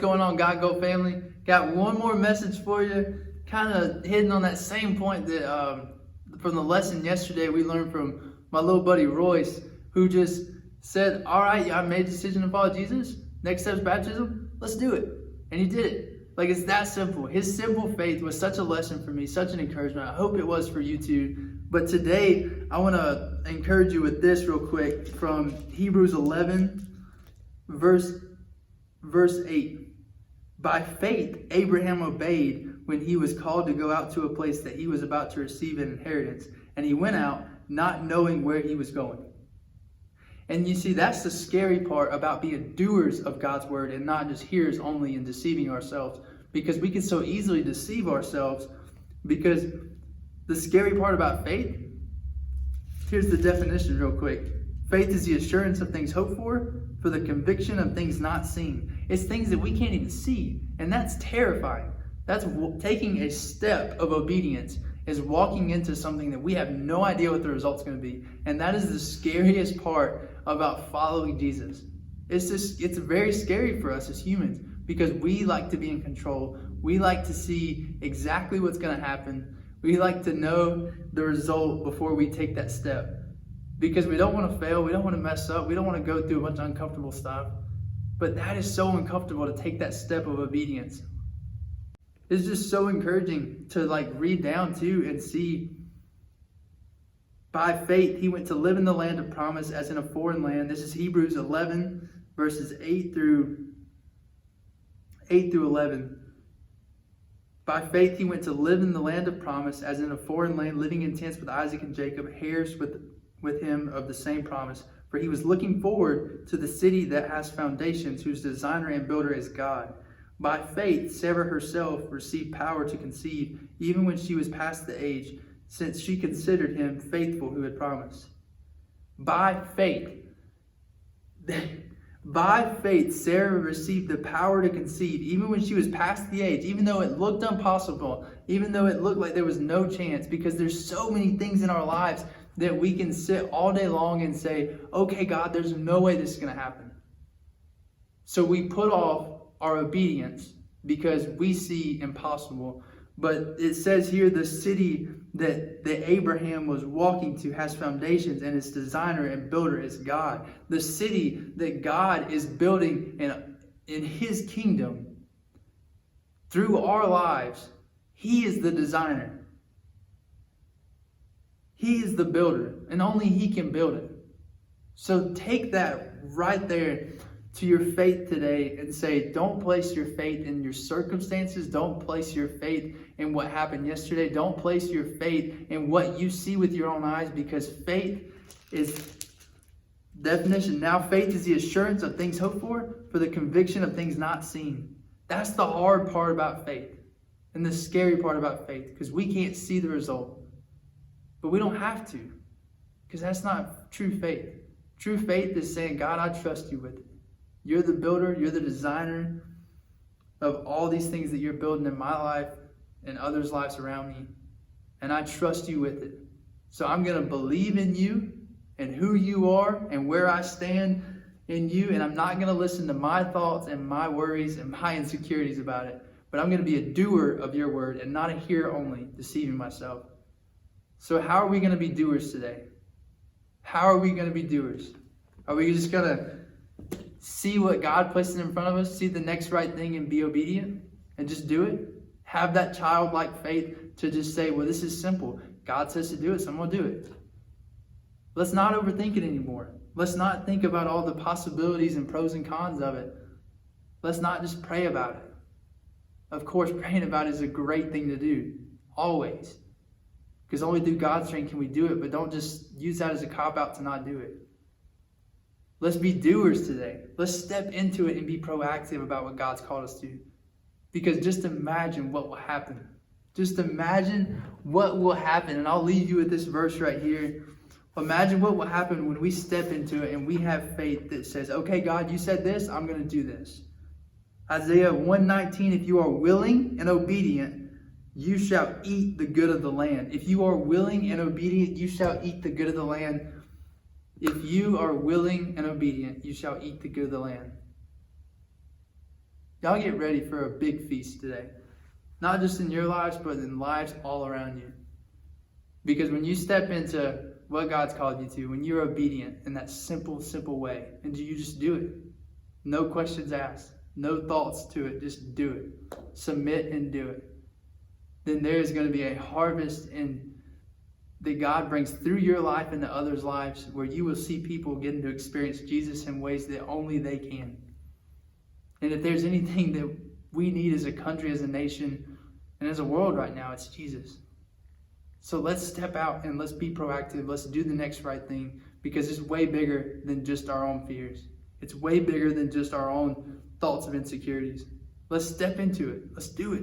Going on, God Go family? Got one more message for you, kind of hitting on that same point that from the lesson yesterday we learned from my little buddy Royce, who just said, all right, I made a decision to follow Jesus. Next step is baptism. Let's do it. And he did it. Like, it's that simple. His simple faith was such a lesson for me, such an encouragement. I hope it was for you too. But today, I want to encourage you with this real quick from Hebrews 11, verse 8. By faith, Abraham obeyed when he was called to go out to a place that he was about to receive an inheritance. And he went out not knowing where he was going. And you see, that's the scary part about being doers of God's word and not just hearers only and deceiving ourselves. Because we can so easily deceive ourselves. Because the scary part about faith, here's the definition real quick. Faith is the assurance of things hoped for the conviction of things not seen. It's things that we can't even see. And that's terrifying. That's taking a step of obedience, is walking into something that we have no idea what the result's going to be. And that is the scariest part about following Jesus. It's very scary for us as humans because we like to be in control. We like to see exactly what's going to happen. We like to know the result before we take that step. Because we don't want to fail, we don't want to mess up, we don't want to go through a bunch of uncomfortable stuff. But that is so uncomfortable to take that step of obedience. It's just so encouraging to read down too and see. By faith, he went to live in the land of promise as in a foreign land. This is Hebrews 11, verses 8 through 11. By faith, he went to live in the land of promise as in a foreign land, living in tents with Isaac and Jacob, heirs with him of the same promise. For he was looking forward to the city that has foundations, whose designer and builder is God. By faith, Sarah herself received power to conceive, even when she was past the age, since she considered him faithful who had promised. By faith, Sarah received the power to conceive, even when she was past the age, even though it looked impossible, even though it looked like there was no chance, because there's so many things in our lives that we can sit all day long and say, okay, God, there's no way this is going to happen. So we put off our obedience because we see impossible. But it says here the city that Abraham was walking to has foundations, and its designer and builder is God. The city that God is building in his kingdom through our lives, he is the designer. He is the builder, and only he can build it. So take that right there to your faith today and say, don't place your faith in your circumstances. Don't place your faith in what happened yesterday. Don't place your faith in what you see with your own eyes, because faith is definition. Now faith is the assurance of things hoped for the conviction of things not seen. That's the hard part about faith and the scary part about faith, because we can't see the result. But we don't have to, because that's not true faith. True faith is saying, God, I trust you with it. You're the builder, you're the designer of all these things that you're building in my life and others' lives around me. And I trust you with it. So I'm going to believe in you and who you are and where I stand in you. And I'm not going to listen to my thoughts and my worries and my insecurities about it. But I'm going to be a doer of your word and not a hearer only, deceiving myself. So how are we going to be doers today? How are we going to be doers? Are we just going to see what God places in front of us, see the next right thing and be obedient and just do it? Have that childlike faith to just say, well, this is simple. God says to do it, so I'm going to do it. Let's not overthink it anymore. Let's not think about all the possibilities and pros and cons of it. Let's not just pray about it. Of course, praying about it is a great thing to do, always. Because only through God's strength can we do it, but don't just use that as a cop-out to not do it. Let's be doers today. Let's step into it and be proactive about what God's called us to. Because just imagine what will happen. Just imagine what will happen. And I'll leave you with this verse right here. Imagine what will happen when we step into it and we have faith that says, okay, God, you said this, I'm going to do this. Isaiah 1:19, if you are willing and obedient, you shall eat the good of the land. If you are willing and obedient, you shall eat the good of the land. If you are willing and obedient, you shall eat the good of the land. Y'all get ready for a big feast today. Not just in your lives, but in lives all around you. Because when you step into what God's called you to, when you're obedient in that simple way, and you just do it. No questions asked. No thoughts to it. Just do it. Submit and do it. Then there is going to be a harvest that God brings through your life into others' lives, where you will see people getting to experience Jesus in ways that only they can. And if there's anything that we need as a country, as a nation, and as a world right now, it's Jesus. So let's step out and let's be proactive. Let's do the next right thing, because it's way bigger than just our own fears. It's way bigger than just our own thoughts of insecurities. Let's step into it. Let's do it.